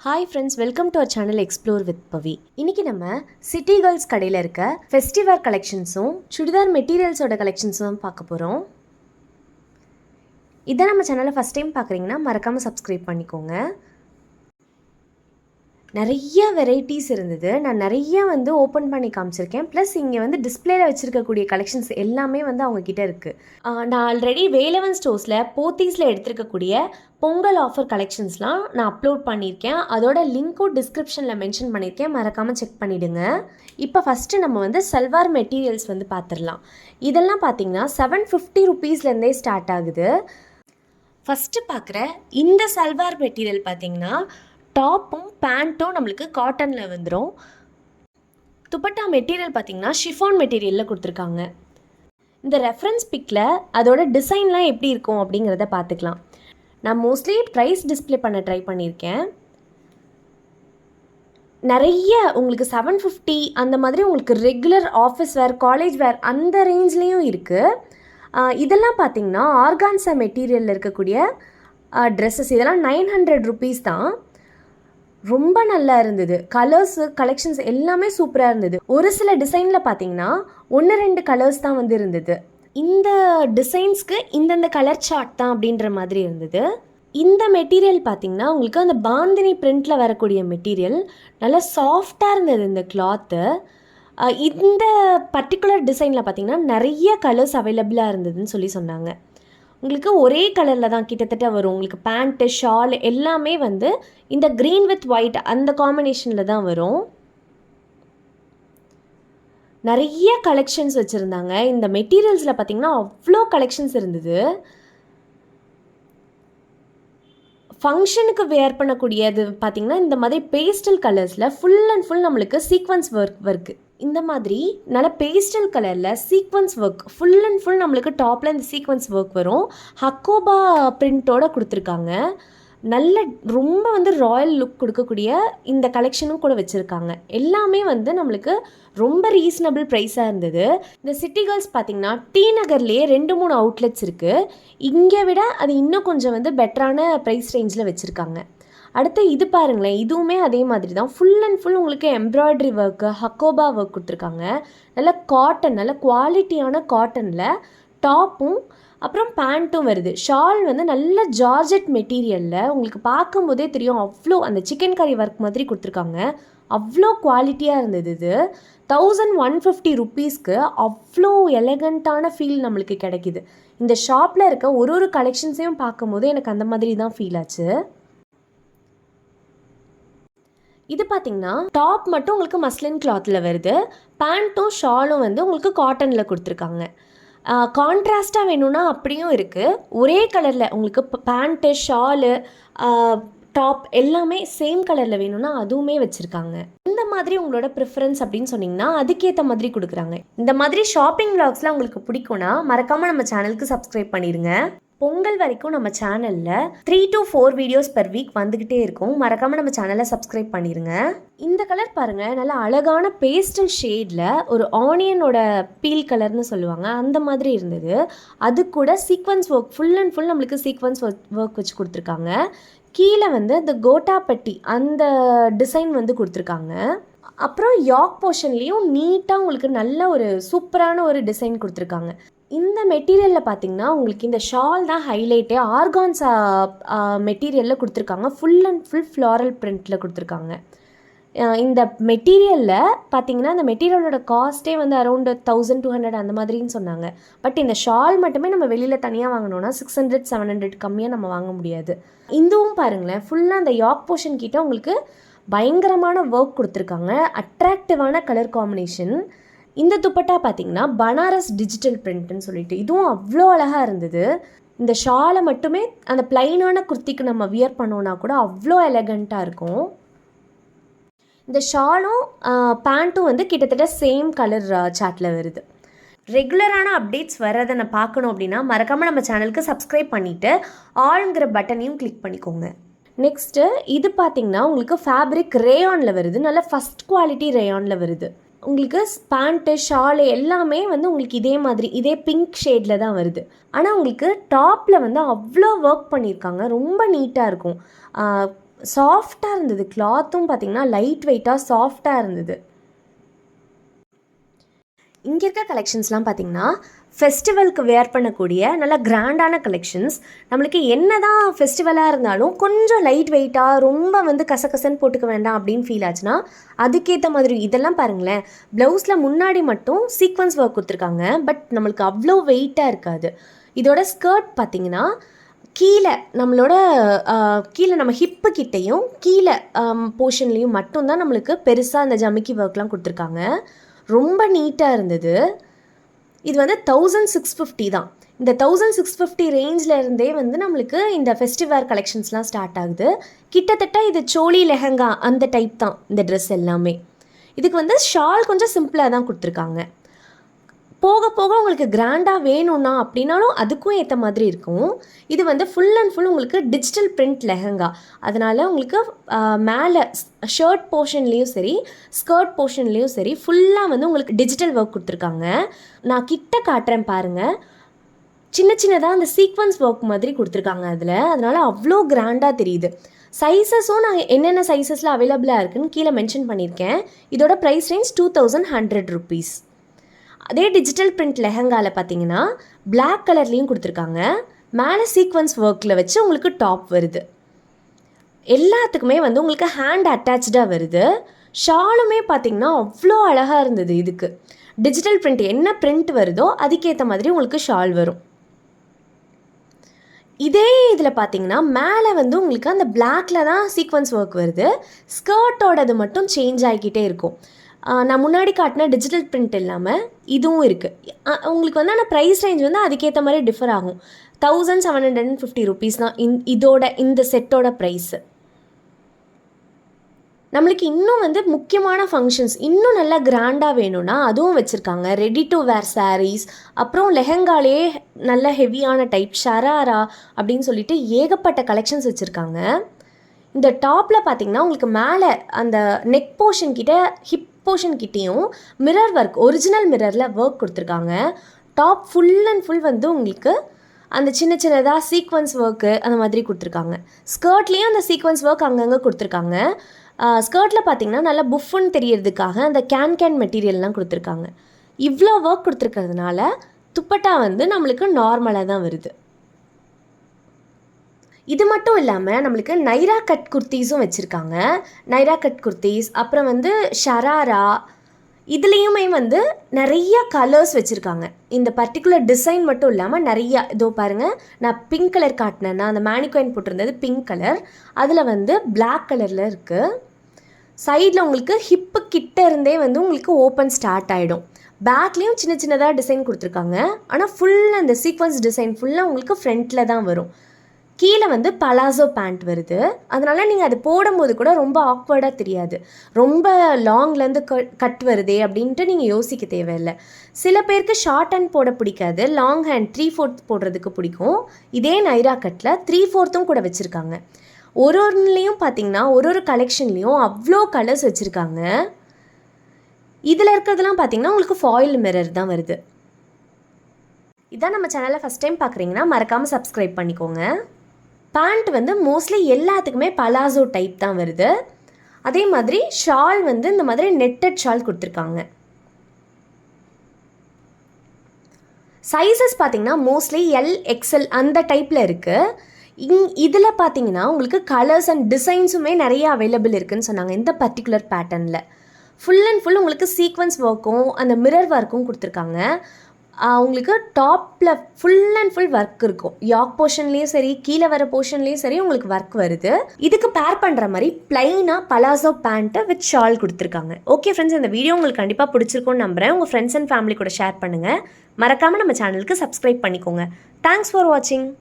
Hi friends, welcome to our channel explore with Pavi. இன்றைக்கி நம்ம city girls கடையில் இருக்க ஃபெஸ்டிவல் கலெக்ஷன்ஸும் சுடிதார் மெட்டீரியல்ஸோட கலெக்ஷன்ஸும் பார்க்க போகிறோம். இதை நம்ம சேனலை ஃபஸ்ட் டைம் பார்க்குறீங்கன்னா மறக்காமல் சப்ஸ்கிரைப் பண்ணிக்கோங்க. நிறைய வெரைட்டிஸ் இருந்தது. நான் நிறைய ஓப்பன் பண்ணி காமிச்சிருக்கேன். ப்ளஸ் இங்கே டிஸ்பிளேல வச்சுருக்கக்கூடிய கலெக்ஷன்ஸ் எல்லாமே அவங்கக்கிட்ட இருக்குது. நான் ஆல்ரெடி வேலவன் ஸ்டோர்ஸில் போத்தீஸில் எடுத்துருக்கக்கூடிய பொங்கல் ஆஃபர் கலெக்ஷன்ஸ்லாம் நான் அப்லோட் பண்ணியிருக்கேன். அதோட லிங்க்கும் டிஸ்கிரிப்ஷனில் மென்ஷன் பண்ணியிருக்கேன், மறக்காமல் செக் பண்ணிவிடுங்க. இப்போ ஃபஸ்ட்டு நம்ம சல்வார் மெட்டீரியல்ஸ் பார்த்துடலாம். இதெல்லாம் பார்த்திங்கன்னா 750 ருபீஸ்லேருந்தே ஸ்டார்ட் ஆகுது. ஃபஸ்ட்டு பார்க்குற இந்த சல்வார் மெட்டீரியல் பார்த்திங்கன்னா டாப்பும் பேண்ட்டும் நம்மளுக்கு காட்டனில் வந்துடும். துப்பட்டா மெட்டீரியல் பார்த்திங்கன்னா ஷிஃபான் மெட்டீரியலில் கொடுத்துருக்காங்க. இந்த ரெஃபரன்ஸ் பிக்கில் அதோட டிசைன்லாம் எப்படி இருக்கும் அப்படிங்கிறத பார்த்துக்கலாம். நான் மோஸ்ட்லி ப்ரைஸ் டிஸ்பிளே பண்ண ட்ரை பண்ணியிருக்கேன். நிறைய உங்களுக்கு 750 அந்த மாதிரி உங்களுக்கு ரெகுலர் ஆஃபீஸ் வேர், காலேஜ் வேர் அந்த ரேஞ்ச்லேயும் இருக்குது. இதெல்லாம் பார்த்திங்கன்னா ஆர்கான்சா மெட்டீரியலில் இருக்கக்கூடிய ட்ரெஸ்ஸஸ். இதெல்லாம் 900 ருபீஸ் தான். ரொம்ப நல்லா இருந்தது. கலர்ஸு கலெக்ஷன்ஸ் எல்லாமே சூப்பராக இருந்தது. ஒரு சில டிசைனில் பார்த்தீங்கன்னா 1-2 கலர்ஸ் தான் இருந்தது. இந்த டிசைன்ஸ்க்கு இந்தந்த கலர் சார்ட் தான் அப்படின்ற மாதிரி இருந்தது. இந்த மெட்டீரியல் பார்த்திங்கன்னா உங்களுக்கு அந்த பாந்தினி பிரிண்டில் வரக்கூடிய மெட்டீரியல் நல்லா சாஃப்டாக இருந்தது இந்த கிளாத்து. இந்த பர்டிகுலர் டிசைனில் பார்த்திங்கன்னா நிறைய கலர்ஸ் அவைலபிளாக இருந்ததுன்னு சொன்னாங்க. உங்களுக்கு ஒரே கலரில் தான் கிட்டத்தட்ட வரும். உங்களுக்கு பேண்ட்டு, ஷால் எல்லாமே இந்த க்ரீன் வித் ஒயிட் அந்த காம்பினேஷனில் தான் வரும். நிறைய கலெக்ஷன்ஸ் வச்சுருந்தாங்க. இந்த மெட்டீரியல்ஸில் பார்த்திங்கன்னா அவ்வளோ கலெக்ஷன்ஸ் இருந்தது. ஃபங்க்ஷனுக்கு வேர் பண்ணக்கூடியது பார்த்திங்கன்னா இந்த மாதிரி பேஸ்டல் கலர்ஸில் ஃபுல் அண்ட் ஃபுல் நம்மளுக்கு சீக்வன்ஸ் ஒர்க்கு. இந்த மாதிரி நல்ல பேஸ்டல் கலரில் sequence work full and full நம்மளுக்கு டாப்பில் இந்த சீக்வன்ஸ் ஒர்க் வரும். ஹக்கோபா பிரிண்ட்டோடு கொடுத்துருக்காங்க. நல்ல ரொம்ப ராயல் லுக் கொடுக்கக்கூடிய இந்த கலெக்ஷனும் கூட வச்சுருக்காங்க. எல்லாமே நம்மளுக்கு ரொம்ப ரீசனபிள் ப்ரைஸாக இருந்தது. இந்த சிட்டி கேர்ள்ஸ் பார்த்திங்கன்னா டி நகர்லேயே 2-3 அவுட்லெட்ஸ் இருக்குது. இங்கே விட அது இன்னும் கொஞ்சம் பெட்டரான ப்ரைஸ் ரேஞ்சில் வச்சுருக்காங்க. அடுத்து இது பாருங்களேன், இதுவுமே அதே மாதிரி தான். ஃபுல் அண்ட் ஃபுல் உங்களுக்கு எம்ப்ராய்டரி ஒர்க்கு, ஹக்கோபா ஒர்க் கொடுத்துருக்காங்க. நல்ல காட்டன், நல்ல குவாலிட்டியான காட்டனில் டாப்பும் அப்புறம் பேண்ட்டும் வருது. ஷால் நல்ல ஜார்ஜெட் மெட்டீரியலில் உங்களுக்கு பார்க்கும்போதே தெரியும். அவ்வளோ அந்த சிக்கன் கறி ஒர்க் மாதிரி கொடுத்துருக்காங்க. அவ்வளோ குவாலிட்டியாக இருந்தது. இது 1150 ருபீஸ்க்கு அவ்வளோ எலகண்ட்டான ஃபீல் நம்மளுக்கு கிடைக்கிது. இந்த ஷாப்பில் இருக்க ஒரு கலெக்ஷன்ஸையும் பார்க்கும்போது எனக்கு அந்த மாதிரி தான் ஃபீல் ஆச்சு. இது பார்த்திங்கன்னா டாப் மட்டும் உங்களுக்கு மஸ்லின் கிளாத்தில் வருது. பேண்ட்டும் ஷாலும் உங்களுக்கு காட்டனில் கொடுத்துருக்காங்க. கான்ட்ராஸ்ட்டாக வேணும்னா அப்படியும் இருக்குது. ஒரே கலரில் உங்களுக்கு பேண்ட்டு, ஷாலு, டாப் எல்லாமே சேம் கலரில் வேணும்னா அதுவுமே வச்சுருக்காங்க. இந்த மாதிரி உங்களோட ப்ரிஃபரன்ஸ் அப்படின்னு சொன்னிங்கன்னா அதுக்கேற்ற மாதிரி கொடுக்குறாங்க. இந்த மாதிரி ஷாப்பிங் விளாக்ஸ்லாம் உங்களுக்கு பிடிக்கும்னா மறக்காமல் நம்ம சேனலுக்கு சப்ஸ்கிரைப் பண்ணிடுங்க. பொங்கல் வரைக்கும் நம்ம சேனலில் 3 to 4 வீடியோஸ் பெர் வீக் வந்துக்கிட்டே இருக்கும். மறக்காமல் நம்ம சேனலை சப்ஸ்கிரைப் பண்ணிடுங்க. இந்த கலர் பாருங்கள், நல்லா அழகான பேஸ்டல் ஷேடில் ஒரு ஆனியனோட பீல் கலர்னு சொல்லுவாங்க, அந்த மாதிரி இருந்தது. அது கூட sequence work full and full நம்மளுக்கு சீக்வன்ஸ் ஒர்க் வச்சு கொடுத்துருக்காங்க. கீழே இந்த கோட்டாப்பட்டி அந்த டிசைன் கொடுத்துருக்காங்க. அப்புறம் யாக் போர்ஷன்லேயும் நீட்டாக உங்களுக்கு நல்ல ஒரு சூப்பரான ஒரு டிசைன் கொடுத்துருக்காங்க. இந்த மெட்டீரியலில் பார்த்திங்கன்னா உங்களுக்கு இந்த ஷால் தான் ஹைலைட்டே. ஆர்கான்ஸா மெட்டீரியலில் கொடுத்துருக்காங்க. ஃபுல் அண்ட் ஃபுல் ஃப்ளாரல் பிரிண்ட்டில் கொடுத்துருக்காங்க. இந்த மெட்டீரியலில் பார்த்திங்கன்னா இந்த மெட்டீரியலோட காஸ்ட்டே அரௌண்ட் 1200 அந்த மாதிரின்னு சொன்னாங்க. பட் இந்த ஷால் மட்டுமே நம்ம வெளியில் தனியாக வாங்கினோன்னா 600-700 கம்மியாக நம்ம வாங்க முடியாது. இதுவும் பாருங்களேன், ஃபுல்லாக அந்த யாக் போர்ஷன் கிட்ட உங்களுக்கு பயங்கரமான ஒர்க் கொடுத்துருக்காங்க. அட்ராக்டிவான கலர் காம்பினேஷன். இந்த துப்பட்டா பார்த்திங்கன்னா பனாரஸ் டிஜிட்டல் பிரிண்ட்னு சொல்லிட்டு இதுவும் அவ்வளோ அழகாக இருந்தது. இந்த ஷாலை மட்டுமே அந்த பிளைனான குர்த்திக்கு நம்ம வியர் பண்ணோன்னா கூட அவ்வளோ எலகண்ட்டாக இருக்கும். இந்த ஷாலும் பேண்ட்டும் கிட்டத்தட்ட சேம் கலர் சார்ட்டில் வருது. ரெகுலரான அப்டேட்ஸ் வர்றதை நான் பார்க்கணும் அப்படின்னா மறக்காமல் நம்ம சேனலுக்கு சப்ஸ்கிரைப் பண்ணிவிட்டு ஆல்ங்கிற பட்டனையும் கிளிக் பண்ணிக்கோங்க. நெக்ஸ்ட்டு இது பார்த்திங்கன்னா உங்களுக்கு ஃபேப்ரிக் ரேயானில் வருது. நல்ல ஃபஸ்ட் குவாலிட்டி ரேயானில் வருது. உங்களுக்கு பேண்ட்டு, ஷாலு எல்லாமே உங்களுக்கு இதே மாதிரி இதே பிங்க் ஷேடில் தான் வருது. ஆனால் உங்களுக்கு டாப்பில் அவ்வளோ ஒர்க் பண்ணியிருக்காங்க. ரொம்ப நீட்டாக இருக்கும். சாஃப்டாக இருந்தது. கிளாத்தும் பார்த்திங்கன்னா லைட் வெயிட்டாக சாஃப்டாக இருந்தது. இங்கே இருக்க கலெக்ஷன்ஸ்லாம் பார்த்திங்கன்னா ஃபெஸ்டிவலுக்கு வேர் பண்ணக்கூடிய நல்ல கிராண்டான கலெக்ஷன்ஸ். நம்மளுக்கு என்ன தான் ஃபெஸ்டிவலாக இருந்தாலும் கொஞ்சம் லைட் வெயிட்டாக ரொம்ப வந்து கசகசன்னு போட்டுக்க வேண்டாம் அப்படின்னு ஃபீல் ஆச்சுன்னா அதுக்கேற்ற மாதிரி இதெல்லாம் பாருங்களேன். ப்ளவுஸில் முன்னாடி மட்டும் சீக்வன்ஸ் ஒர்க் கொடுத்துருக்காங்க. பட் நம்மளுக்கு அவ்வளோ வெயிட்டாக இருக்காது. இதோட ஸ்கர்ட் பார்த்திங்கன்னா கீழே நம்மளோட கீழே நம்ம ஹிப்பு கிட்டேயும் கீழே போர்ஷன்லேயும் மட்டும்தான் நம்மளுக்கு பெருசாக அந்த ஜமிக்கி ஒர்க்லாம் கொடுத்துருக்காங்க. ரொம்ப நீட்டாக இருந்தது. இது வந்து 1650 தான். இந்த 1650 ரேஞ்சில் இருந்தே வந்து நம்மளுக்கு இந்த ஃபெஸ்டிவல் கலெக்ஷன்ஸ்லாம் ஸ்டார்ட் ஆகுது. கிட்டத்தட்ட இது சோலி லெஹங்கா அந்த டைப் தான் இந்த ட்ரெஸ் எல்லாமே. இதுக்கு வந்து ஷால் கொஞ்சம் சிம்பிளாக தான் கொடுத்துருக்காங்க. போக போக உங்களுக்கு கிராண்டாக வேணும்னா அப்படின்னாலும் அதுக்கும் ஏற்ற மாதிரி இருக்கும். இது வந்து ஃபுல் அண்ட் ஃபுல் உங்களுக்கு டிஜிட்டல் பிரிண்ட் லெஹங்கா. அதனால் உங்களுக்கு மேலே ஷர்ட் போர்ஷன்லேயும் சரி ஸ்கர்ட் போர்ஷன்லேயும் சரி ஃபுல்லாக வந்து உங்களுக்கு டிஜிட்டல் ஒர்க் கொடுத்துருக்காங்க. நான் கிட்ட காட்டுறேன் பாருங்கள். சின்ன சின்னதாக அந்த சீக்வன்ஸ் ஒர்க் மாதிரி கொடுத்துருக்காங்க அதில். அதனால் அவ்வளோ கிராண்டாக தெரியுது. சைஸஸும் நான் என்னென்ன சைஸஸில் அவைலபிளாக இருக்குதுன்னு கீழே மென்ஷன் பண்ணியிருக்கேன். இதோட ப்ரைஸ் ரேஞ்ச் 2100 rupees. அதே டிஜிட்டல் பிரிண்ட் லெஹங்காவில் பார்த்தீங்கன்னா பிளாக் கலர்லேயும் கொடுத்துருக்காங்க. மேலே சீக்வன்ஸ் ஒர்க்கில் வச்சு உங்களுக்கு டாப் வருது. எல்லாத்துக்குமே வந்து உங்களுக்கு ஹேண்ட் அட்டாச்சாக வருது. ஷாலுமே பார்த்திங்கன்னா அவ்வளோ அழகாக இருந்தது. இதுக்கு டிஜிட்டல் பிரிண்ட் என்ன பிரிண்ட் வருதோ அதுக்கேற்ற மாதிரி உங்களுக்கு ஷால் வரும். இதே இதில் பார்த்தீங்கன்னா மேலே வந்து உங்களுக்கு அந்த பிளாக்கில் தான் சீக்வன்ஸ் ஒர்க் வருது. ஸ்கர்ட்டோடது மட்டும் சேஞ்ச் ஆகிக்கிட்டே இருக்கும். நான் முன்னாடி காட்டின டிஜிட்டல் பிரிண்ட் இல்லாமல் இதுவும் இருக்குது. உங்களுக்கு வந்து ஆனால் ப்ரைஸ் ரேஞ்ச் வந்து அதுக்கேற்ற மாதிரி டிஃபர் ஆகும். 1750 rupees தான் இதோட இந்த செட்டோட ப்ரைஸு. நம்மளுக்கு இன்னும் வந்து முக்கியமான ஃபங்க்ஷன்ஸ் இன்னும் நல்லா கிராண்டாக வேணும்னா அதுவும் வச்சுருக்காங்க. ரெடி டு வேர் சாரீஸ், அப்புறம் லெஹங்காலே நல்ல ஹெவியான டைப் ஷராரா அப்படின்னு சொல்லிட்டு ஏகப்பட்ட கலெக்ஷன்ஸ் வச்சுருக்காங்க. இந்த டாப்பில் பார்த்திங்கன்னா உங்களுக்கு மேலே அந்த நெக் போர்ஷன் கிட்ட ஹிப் போர்ஷன் கிட்டேயும் மிரர் ஒர்க், ஒரிஜினல் மிரரில் ஒர்க் கொடுத்துருக்காங்க. டாப் ஃபுல் அண்ட் ஃபுல் வந்து உங்களுக்கு அந்த சின்ன சின்னதாக சீக்வன்ஸ் ஒர்க்கு அந்த மாதிரி கொடுத்துருக்காங்க. ஸ்கர்ட்லேயும் அந்த சீக்வன்ஸ் ஒர்க் அங்கங்கே கொடுத்துருக்காங்க. ஸ்கர்ட்டில் பார்த்திங்கன்னா நல்லா புஃப்னு தெரியறதுக்காக அந்த கேன் மெட்டீரியல்லாம் கொடுத்துருக்காங்க. இவ்வளோ ஒர்க் கொடுத்துருக்கிறதுனால துப்பட்டா வந்து நம்மளுக்கு நார்மலாக தான் வருது. இது மட்டும் இல்லாமல் நம்மளுக்கு நைரா கட் குர்த்தீஸும் வச்சுருக்காங்க. நைரா கட் குர்த்தீஸ், அப்புறம் வந்து ஷராரா, இதுலேயுமே வந்து நிறையா கலர்ஸ் வச்சுருக்காங்க. இந்த பர்டிகுலர் டிசைன் மட்டும் இல்லாமல் நிறையா, இதோ பாருங்கள், நான் பிங்க் கலர் காட்டினேன்னா அந்த மேனிக்வைன் போட்டிருந்தது பிங்க் கலர், அதில் வந்து பிளாக் கலரில் இருக்குது. சைடில் உங்களுக்கு ஹிப்பு கிட்ட இருந்தே வந்து உங்களுக்கு ஓப்பன் ஸ்டார்ட் ஆகிடும். பேக்லேயும் சின்ன சின்னதாக டிசைன் கொடுத்துருக்காங்க. ஆனால் ஃபுல் அந்த சீக்வன்ஸ் டிசைன் ஃபுல்லாக உங்களுக்கு ஃப்ரண்ட்டில் தான் வரும். கீழே வந்து பலாசோ பேண்ட் வருது. அதனால் நீங்கள் அது போடும்போது கூட ரொம்ப ஆக்வர்டாக தெரியாது. ரொம்ப லாங்லேருந்து கட் வருதே அப்படின்ட்டு நீங்கள் யோசிக்க தேவையில்லை. சில பேருக்கு ஷார்ட் ஹேண்ட் போட பிடிக்காது, லாங் ஹேண்ட் 3/4 போடுறதுக்கு பிடிக்கும். இதே நைரா கட்டில் 3/4 கூட வச்சுருக்காங்க. ஒன்றுலேயும் பார்த்தீங்கன்னா ஒரு கலெக்ஷன்லேயும் அவ்வளோ கலர்ஸ் வச்சுருக்காங்க. இதில் இருக்கிறதுலாம் பார்த்தீங்கன்னா உங்களுக்கு ஃபாயில் மிரர் தான் வருது. இதான் நம்ம சேனலை ஃபஸ்ட் டைம் பார்க்குறீங்கன்னா மறக்காமல் சப்ஸ்கிரைப் பண்ணிக்கோங்க. பேண்ட் வந்து மோஸ்ட்லி எல்லாத்துக்குமே பலாசோ டைப் தான் வருது. அதே மாதிரி ஷால் வந்து இந்த மாதிரி நெட்டட் ஷால் கொடுத்துருக்காங்க. சைஸஸ் பார்த்திங்கன்னா மோஸ்ட்லி LXL அந்த டைப்பில் இருக்குது. இதில் பார்த்தீங்கன்னா உங்களுக்கு கலர்ஸ் அண்ட் டிசைன்ஸுமே நிறைய அவைலபிள் இருக்குதுன்னு சொன்னாங்க. இந்த பர்டிகுலர் பேட்டர்னில் ஃபுல் அண்ட் ஃபுல் உங்களுக்கு சீக்வன்ஸ் ஒர்க்கும் அந்த மிரர் ஒர்க்கும் கொடுத்துருக்காங்க. உங்களுக்கு டாப்பில் ஃபுல் அண்ட் ஃபுல் ஒர்க் இருக்கும். யாக் போர்ஷன்லேயும் சரி கீழே வர போர்ஷன்லேயும் சரி உங்களுக்கு ஒர்க் வருது. இதுக்கு பேர் பண்ணுற மாதிரி பிளைனாக பலாசோ பேண்ட்டு வித் ஷால் கொடுத்துருக்காங்க. ஓகே ஃப்ரெண்ட்ஸ், இந்த வீடியோ உங்களுக்கு கண்டிப்பாக பிடிச்சிருக்கும்னு நம்புகிறேன். உங்கள் ஃப்ரெண்ட்ஸ் அண்ட் ஃபேமிலி கூட ஷேர் பண்ணுங்கள். மறக்காமல் நம்ம சேனலுக்கு சப்ஸ்கிரைப் பண்ணிக்கோங்க. தேங்க்ஸ் ஃபார் வாட்சிங்.